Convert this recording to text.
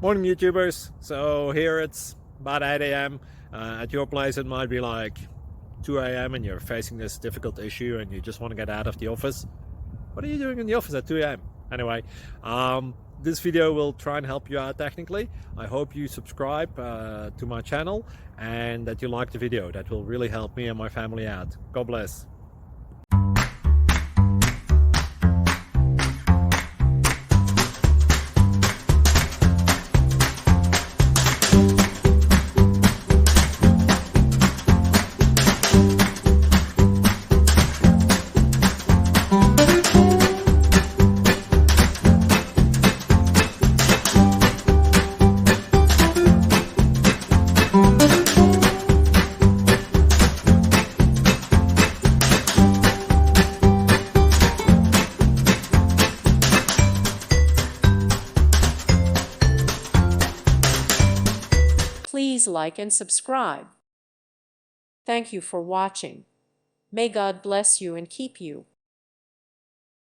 Morning YouTubers. So here it's about 8 a.m. At your place it might be like 2 a.m. and you're facing this difficult issue and you just want to get out of the office. What are you doing in the office at 2 a.m.? Anyway, this video will try and help you out technically. I hope you subscribe to my channel and that you like the video. That will really help me and my family out. God bless. Please like and subscribe. Thank you for watching. May God bless you and keep you.